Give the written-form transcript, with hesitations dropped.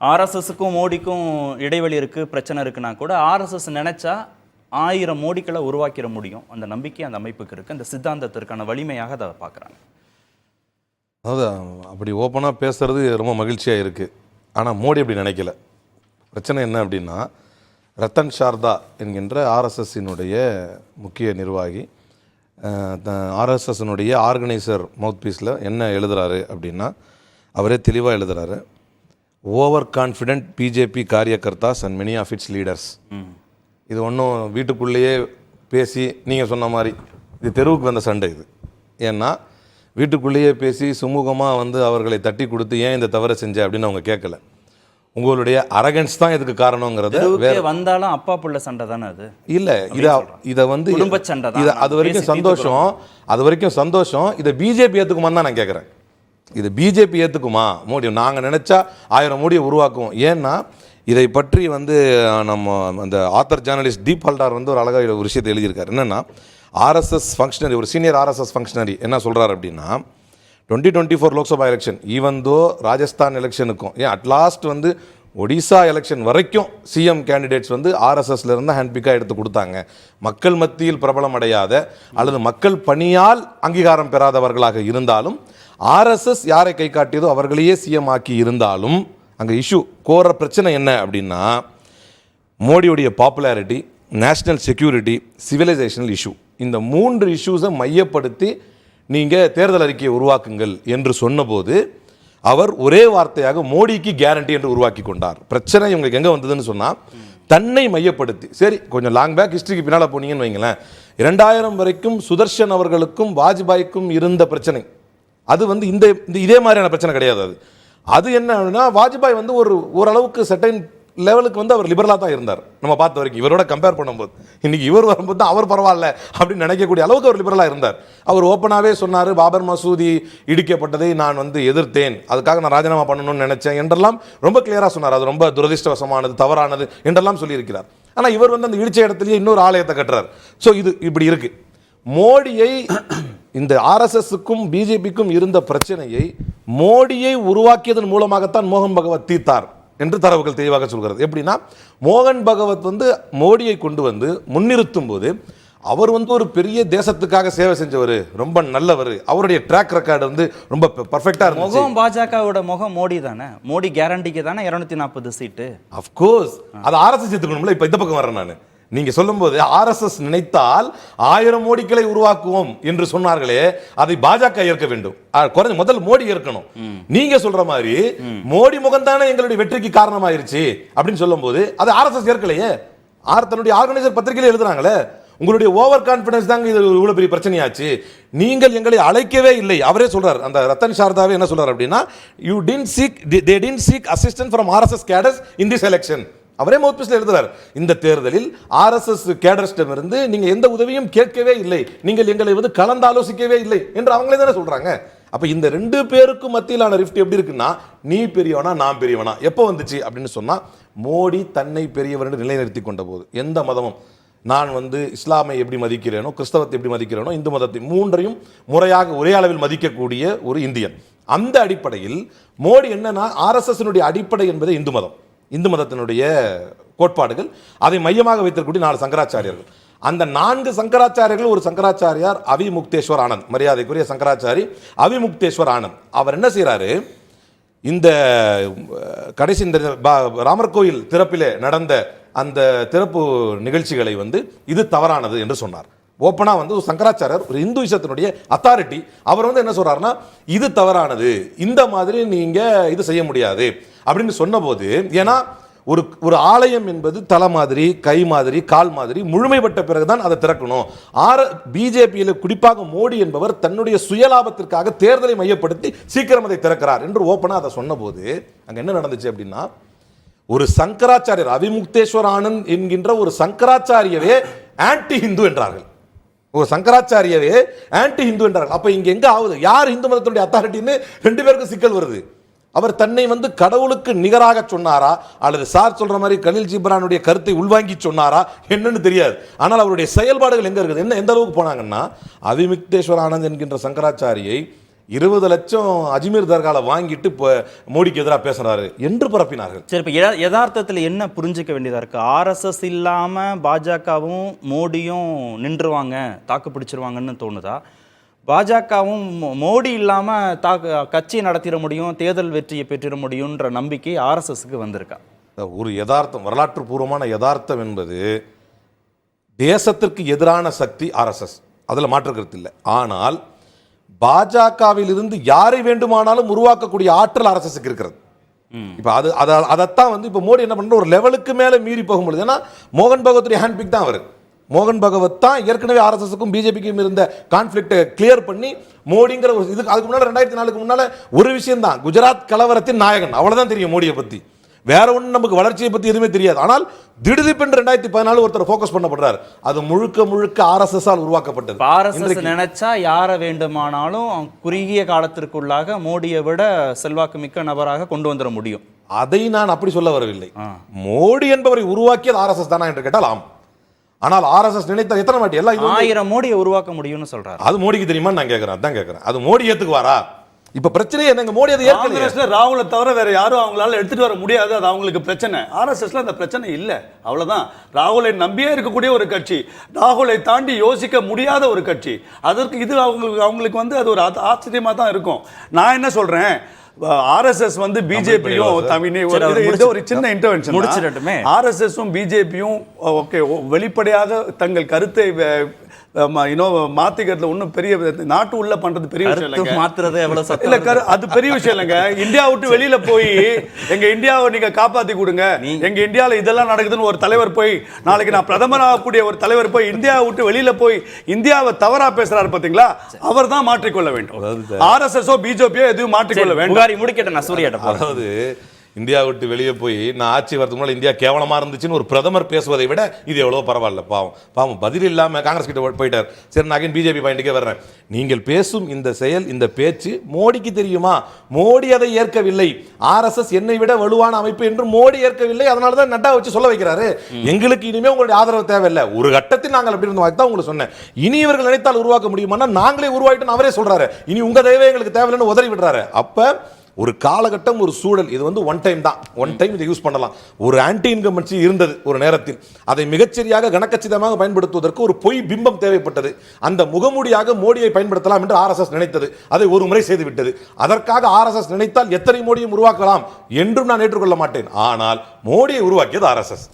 ஆர்எஸ்எஸ்க்கும் மோடிக்கும் இடைவெளி இருக்குது, பிரச்சனை இருக்குன்னா கூட ஆர்எஸ்எஸ் நினச்சா 1000 மோடிக்களை உருவாக்கிட முடியும். அந்த நம்பிக்கை அந்த அமைப்புக்கு இருக்குது. அந்த சித்தாந்தத்திற்கான வலிமையாக அதை பார்க்குறாங்க. அதாவது அப்படி ஓப்பனாக பேசுகிறது ரொம்ப மகிழ்ச்சியாக இருக்குது. ஆனால் மோடி அப்படி நினைக்கல. பிரச்சனை என்ன அப்படின்னா, ரத்தன் சார்தா என்கின்ற ஆர்எஸ்எஸ்ஸினுடைய முக்கிய நிர்வாகி ஆர்எஸ்எஸ்னுடைய ஆர்கனைசர் மவுத் பீஸில் என்ன எழுதுகிறாரு அப்படின்னா, அவரே தெளிவாக எழுதுகிறாரு. ஓவர் கான்ஃபிடென்ட் பிஜேபி காரியகர்த்தாஸ் and many of its leaders. இது ஒன்றும் வீட்டுக்குள்ளேயே பேசி நீங்கள் சொன்ன மாதிரி இது தெருவுக்கு வந்த சண்டை இது. ஏன்னா வீட்டுக்குள்ளேயே பேசி சுமூகமாக அவர்களை தட்டி கொடுத்து ஏன் இந்த தவறை செஞ்ச அப்படின்னு அவங்க கேட்கல. உங்களுடைய அரகன்ஸ் தான் இதுக்கு காரணங்கிறது. வேற வந்தாலும் அப்பா புள்ள சண்டை தானே அது. இல்லை, இதை குடும்ப சண்டை தான். அது வரைக்கும் சந்தோஷம். இதை பிஜேபி ஏற்றுக்குமான்னு தான் நான் கேட்குறேன். இது பிஜேபி ஏற்றுக்குமா? மோடி நாங்கள் நினச்சா 1000 மோடியை உருவாக்குவோம். ஏன்னா இதை பற்றி நம்ம அந்த ஆத்தர் ஜேர்னலிஸ்ட் தீப் ஹல்டார் ஒரு அழகாக ஒரு விஷயத்தை எழுதியிருக்காரு. என்னென்னா, ஆர்எஸ்எஸ் ஃபங்க்ஷனரி, ஒரு சீனியர் ஆர்எஸ்எஸ் ஃபங்க்ஷனரி என்ன சொல்கிறார் அப்படின்னா, 2024 லோக்சபா எலெக்ஷன் ஈவந்தோ ராஜஸ்தான் எலெக்ஷனுக்கும் அட்லாஸ்ட் ஒடிசா எலெக்ஷன் வரைக்கும் சிஎம் கேண்டிடேட்ஸ் ஆர்எஸ்எஸ்லேருந்து ஹேண்ட்பிக்காக எடுத்து கொடுத்தாங்க. மக்கள் மத்தியில் பிரபலம் அடையாத அல்லது மக்கள் பணியால் அங்கீகாரம் பெறாதவர்களாக இருந்தாலும் ஆர்எஸ்எஸ் யாரை கை காட்டியதோ அவர்களையே சிஎம் ஆக்கி இருந்தாலும் அங்கே இஷ்யூ கோர பிரச்சனை என்ன அப்படின்னா, மோடியுடைய popularity, national security, civilizational issue. இந்த 3 இஷ்யூஸை மையப்படுத்தி நீங்கள் தேர்தல் அறிக்கையை உருவாக்குங்கள் என்று சொன்னபோது அவர் ஒரே வார்த்தையாக மோடிக்கு கேரண்டி என்று உருவாக்கி கொண்டார். பிரச்சனை இவங்களுக்கு எங்கே வந்ததுன்னு சொன்னால், தன்னை மையப்படுத்தி. சரி, கொஞ்சம் லாங் பேக் ஹிஸ்டரிக்கு பின்னால் போனீங்கன்னு வைங்களேன், 2000 வரைக்கும் சுதர்ஷன் அவர்களுக்கும் வாஜ்பாய்க்கும் இருந்த பிரச்சனை அது இந்த இதே மாதிரியான பிரச்சனை கிடையாது. அது என்ன அப்படின்னா, வாஜ்பாய் ஓரளவுக்கு செட்டைன் லெவலுக்கு அவர் லிபரலாக தான் இருந்தார். நம்ம பார்த்த வரைக்கும் இவரோட கம்பேர் பண்ணும்போது இன்னைக்கு இவர் வரும்போது தான் அவர் பரவாயில்ல அப்படின்னு நினைக்கக்கூடிய அளவுக்கு அவர் லிபரலாக இருந்தார். அவர் ஓப்பனாகவே சொன்னார், பாபர் மசூதி இடிக்கப்பட்டதை நான் எதிர்த்தேன், அதுக்காக நான் ராஜினாமா பண்ணணும்னு நினைச்சேன் என்றெல்லாம் ரொம்ப கிளியராக சொன்னார். அது ரொம்ப துரதிருஷ்டவசமானது, தவறானது என்றெல்லாம் சொல்லியிருக்கிறார். ஆனால் இவர் அந்த இடிச்ச இடத்துலயே இன்னொரு ஆலயத்தை கட்டுறார். ஸோ இது இப்படி இருக்கு. மோடியை இந்த ஆர்எஸ்எஸ்க்கும் பிஜேபிக்கும் இருந்த பிரச்சனையை மோடியை உருவாக்கியதன் மூலமாகத்தான் மோகன் பகவத் தீர்த்தார் என்று தரவுகள் தெளிவாக சொல்கிறது. எப்படின்னா, மோகன் பகவத் மோடியை கொண்டு முன்னிறுத்தும் போது அவர் ஒரு பெரிய தேசத்துக்காக சேவை செஞ்சவர், ரொம்ப நல்லவர், அவருடைய ட்ராக் ரெக்கார்டு ரொம்ப பர்ஃபெக்டா இருந்துச்சு. முகம் பாஜகவோட முகம் மோடி தானே, மோடி கேரண்டிக்கு தானே 240 சீட்டு. அஃப்கோர்ஸ் அது ஆர்எஸ்எஸ் எடுத்துக்கணும்ல. இப்போ இந்த பக்கம் வரேன் நான். நீங்க சொல்லும்போது ஆர்எஸ்எஸ் நினைத்தால் 1000 மோடிகளை உருவாக்குவோம் என்று சொன்னார்களே, அதை பாஜக ஏற்க வேண்டும். குறைஞ்ச முதல் மோடி ஏற்கணும். நீங்க சொல்ற மாதிரி மோடி முகம் தானே எங்களுடைய வெற்றிக்கு காரணமாயிருச்சு அப்படின்னு சொல்லும் போது அது ஆர்எஸ்எஸ் ஏற்கலையே. தன்னுடைய ஆர்கனைசர் பத்திரிகையில் எழுதுறாங்களே, உங்களுடைய ஓவர் கான்பிடன்ஸ் தாங்க இது இவ்வளவு பெரிய பிரச்சனையாச்சு, நீங்கள் எங்களை அழைக்கவே இல்லை. அவரே சொல்றார், அந்த ரத்தன் சாரதாவே என்ன சொல்றார் அப்படின்னா, they didn't seek assistance from RSS cadres in this election. அவரே மவுத் பீஸ்ல எழுதுறார், இந்த தேர்தலில் ஆர்எஸ்எஸ் கேடர்ஸ்டம் இருந்து நீங்க எந்த உதவியும் கேட்கவே இல்லை, நீங்கள் எங்களை கலந்தாலோசிக்கவே இல்லை என்று அவங்களே தானே சொல்றாங்க. அப்ப இந்த 2 பேருக்கும் மத்தியிலான ரிஃப்ட் எப்படி இருக்குன்னா, நீ பெரியவனா நான் பெரியவனா எப்போ வந்துச்சு அப்படின்னு சொன்னா, மோடி தன்னை பெரியவர் என்று நிலைநிறுத்தி கொண்ட போது. எந்த மதமும், நான் இஸ்லாமை எப்படி மதிக்கிறேனோ, கிறிஸ்தவத்தை எப்படி மதிக்கிறேனோ, இந்து மதத்தை 3ஐயும் முறையாக ஒரே அளவில் மதிக்கக்கூடிய ஒரு இந்தியன். அந்த அடிப்படையில் மோடி என்னன்னா, ஆர்எஸ்எஸ் அடிப்படை என்பது இந்து மதம், இந்து மதத்தினுடைய கோட்பாடுகள், அதை மையமாக வைத்திருக்கக்கூடிய 4 சங்கராச்சாரியர்கள். அந்த 4 சங்கராச்சாரியர்கள், ஒரு சங்கராச்சாரியார் அவிமுக்தேஸ்வர் ஆனந்த், மரியாதைக்குரிய சங்கராச்சாரி அவிமுக்தேஸ்வர் ஆனந்த், அவர் என்ன செய்யறாரு, இந்த கடைசி இந்த ராமர் கோயில் திறப்பிலே நடந்த அந்த திறப்பு நிகழ்ச்சிகளை இது தவறானது என்று சொன்னார். ஓப்பனா சங்கராச்சாரியர், ஒரு இந்துயிசத்தினுடைய அத்தாரிட்டி, அவர் என்ன சொல்றாருன்னா, இது தவறானது, இந்த மாதிரி நீங்க இது செய்ய முடியாது அப்படின்னு சொன்னபோது, ஏன்னா ஒரு ஆலயம் என்பது தலை மாதிரி, கை மாதிரி, கால் மாதிரி முழுமைப்பட்ட பிறகுதான் அதை திறக்கணும். பிஜேபியில் குறிப்பாக மோடி என்பவர் தன்னுடைய சுயலாபத்திற்காக தேர்தலை மையப்படுத்தி சீக்கிரம் அதை திறக்கிறார் என்று ஓப்பனா அதை சொன்னபோது அங்க என்ன நடந்துச்சு அப்படின்னா, ஒரு சங்கராச்சாரியர் அவிமுக்தேஸ்வர் ஆனந்த் என்கின்ற ஒரு சங்கராச்சாரியவே ஆன்டி ஹிந்து என்றார்கள். ஒரு சங்கராச்சாரியவே ஆன்டி ஹிந்து என்றார்கள். அப்ப இங்க எங்க ஆகுது, யார் இந்து மதத்துடைய அத்தாரிட்டின்னு 2 பேருக்கு சிக்கல் வருது. அவர் தன்னை கடவுளுக்கு நிகராக சொன்னாரா, அல்லது சார் சொல்ற மாதிரி கலில் ஜிப்ரானுடைய கருத்தை உள்வாங்கி சொன்னாரா என்னன்னு தெரியாது. ஆனால் அவருடைய செயல்பாடுகள் எங்க இருக்குது, எந்த அளவுக்கு போனாங்கன்னா, அவிமுக்தேஸ்வர் ஆனந்த் என்கின்ற சங்கராச்சாரியை 20 லட்சம் அஜ்மீர் தர்கால வாங்கிட்டு இப்போ மோடிக்கு எதிராக பேசுறாரு என்று பரப்பினார்கள். சரி, இப்போ யதார்த்தத்தில் என்ன புரிஞ்சுக்க வேண்டியதா இருக்கு? ஆர்எஸ்எஸ் இல்லாம பாஜகவும் மோடியும் நின்றுவாங்க, தாக்கு பிடிச்சிருவாங்கன்னு தோணுதா? பாஜகவும் மோடி இல்லாம கட்சி நடத்திட முடியும், தேர்தல் வெற்றியை பெற்றிட முடியும்ன்ற நம்பிக்கை ஆர்எஸ்எஸ்க்கு வந்திருக்கா? ஒரு யதார்த்தம், வரலாற்று பூர்வமான யதார்த்தம் என்பது தேசத்திற்கு எதிரான சக்தி ஆர்எஸ்எஸ், அதில் மாற்று கருத்து இல்லை. ஆனால் பாஜகவில் இருந்து யாரை வேண்டுமானாலும் உருவாக்கக்கூடிய ஆற்றல் ஆர்எஸ்எஸ்க்கு இருக்கிறது. இப்போ அதைத்தான் வந்து இப்போ மோடி என்ன பண்ற, ஒரு லெவலுக்கு மேலே மீறி போகும்பொழுது, ஏன்னா மோகன் பகவத்துடைய ஹேண்ட் பிக் தான் அவர். மோகன் பகவத் தான் ஏற்கனவே ஆர்எஸ்எஸ்க்கும் பிஜேபிக்கும் இருந்த கான்ஃபிளிக்டை கிளியர் பண்ணி மோடிங்கிற ஒரு இதுக்கு அதுக்கு முன்னால 2004க்கு முன்னால ஒரு விஷயம் தான், குஜராத் கலவரத்தின் நாயகன், அவ்வளவுதான் தெரியும் மோடியை பத்தி. வேற ஒன்றும் நமக்கு வளர்ச்சியை பற்றி எதுவுமே தெரியாது. ஆனால் திடுதிப்பென்று 2014 ஒருத்தர் ஃபோக்கஸ் பண்ணப்படுறாரு. அது முழுக்க ஆர்எஸ்எஸ் ஆல் உருவாக்கப்பட்டது. ஆர்எஸ்எஸ் நினைச்சா யாரை வேண்டுமானாலும் குறுகிய காலத்திற்குள்ளாக மோடியை விட செல்வாக்கு மிக்க நபராக கொண்டு வந்துட முடியும். அதை நான் அப்படி சொல்ல வரவில்லை. மோடி என்பவரை உருவாக்கியது ஆர்எஸ்எஸ் தானா என்று கேட்டால் ஆம். ஆனால் ஆர்எஸ்எஸ் நினைத்த எத்தனை வாட்டி எல்லாம் 1000 மோடியை உருவாக்க முடியும்னு சொல்றாரு. அது மோடிக்கு தெரியுமா நான் கேட்கிறேன், அதான் கேட்கிறேன். அது மோடி ஏத்துக்குவாரா? இப்ப பிரச்சனையே என்னங்க, மோடி அதை காங்கிரஸ்ல ராகுலை தவிர வேற யாரும் அவங்களால எடுத்துட்டு வர முடியாது, அது அவங்களுக்கு பிரச்சனை. ஆர்எஸ்எஸ்ல அந்த பிரச்சனை இல்ல, அவ்வளவுதான். ராகுலை நம்பியே இருக்கக்கூடிய ஒரு கட்சி, ராகுலை தாண்டி யோசிக்க முடியாத ஒரு கட்சி. அதற்கு இது அவங்களுக்கு வந்து அது ஒரு ஆச்சரியமா தான் இருக்கும். நான் என்ன சொல்றேன், ஆர்எஸ்எஸ் வந்து பிஜேபியும் ஒரு சின்ன இன்டர்வென்ஷன் முடிச்சிடட்டுமே. ஆர்எஸ்எஸும் பிஜேபியும் ஓகே வெளிப்படையாக தங்கள் கருத்தை மாத்திக்கிறதுல ஒன்றும் பெரிய நாட்டு உள்ள பண்றது பெரிய விஷயம் இல்லைங்க. மாத்துறது எவ்வளவு சத்தம் இல்ல, அது பெரிய விஷயம் இல்லைங்க. இந்தியா விட்டு வெளியில போய் எங்க இந்தியாவை நீங்க காப்பாத்தி கொடுங்க, எங்க இந்தியாவில் இதெல்லாம் நடக்குதுன்னு ஒரு தலைவர் போய், நாளைக்கு நான் பிரதமர் ஆகக்கூடிய ஒரு தலைவர் போய் இந்தியாவை விட்டு வெளியில போய் இந்தியாவை தவறா பேசுறாரு பாத்தீங்களா, அவர் தான் மாற்றிக்கொள்ள வேண்டும். ஆர்எஸ்எஸ்ஓ பிஜேபியோ எதுவும் மாற்றிக்கொள்ள வேண்டும். முடிக்கட்டும், நான் சூர்யாட்ட. அதாவது இந்தியா விட்டு வெளியே போய் நான் ஆட்சி வரதுக்கு முன்னாடி இந்தியா கேவலமா இருந்துச்சுன்னு ஒரு பிரதமர் பேசுவதை விட இது எவ்வளோ பரவாயில்ல. பாவம் பதில் இல்லாம காங்கிரஸ் கிட்ட போயிட்டார். சரி, நான் பிஜேபி பாயிண்ட்டுக்கே வர்றேன். நீங்கள் பேசும் இந்த செயல், இந்த பேச்சு மோடிக்கு தெரியுமா? மோடி அதை ஏற்கவில்லை. ஆர்எஸ்எஸ் என்னை விட வலுவான அமைப்பு என்று மோடி ஏற்கவில்லை. அதனால தான் நட்டா வச்சு சொல்ல வைக்கிறாரு, எங்களுக்கு இனிமே உங்களுடைய ஆதரவு தேவையில்லை. ஒரு கட்டத்தில் நாங்கள் அப்படி இருந்த தான் உங்களுக்கு சொன்னேன். இனி இவர்கள் நினைத்தால் உருவாக்க முடியுமா? நாங்களே உருவாக்கிட்டோம் அவரே சொல்றாரு. இனி உங்க தேவை எங்களுக்கு தேவையில்லைன்னு உதறி விடுறாரு. அப்ப ஒரு காலகட்டம், ஒரு சூழல், இது வந்து ஒன் டைம் தான், ஒன் டைம் இதை யூஸ் பண்ணலாம். ஒரு ஆன்டி இன்கம்பன்சி இருந்தது ஒரு நேரத்தில். அதை மிகச்சரியாக கனக்கச்சிதமாக பயன்படுத்துவதற்கு ஒரு பொய் பிம்பம் தேவைப்பட்டது. அந்த முகமூடியாக மோடியை பயன்படுத்தலாம் என்று ஆர்எஸ்எஸ் நினைத்தது. அதை ஒரு முறை செய்துவிட்டது. அதற்காக ஆர்எஸ்எஸ் நினைத்தால் எத்தனை மோடியும் உருவாக்கலாம் என்றும் நான் ஏற்றுக்கொள்ள மாட்டேன். ஆனால் மோடியை உருவாக்கியது ஆர்எஸ்எஸ்.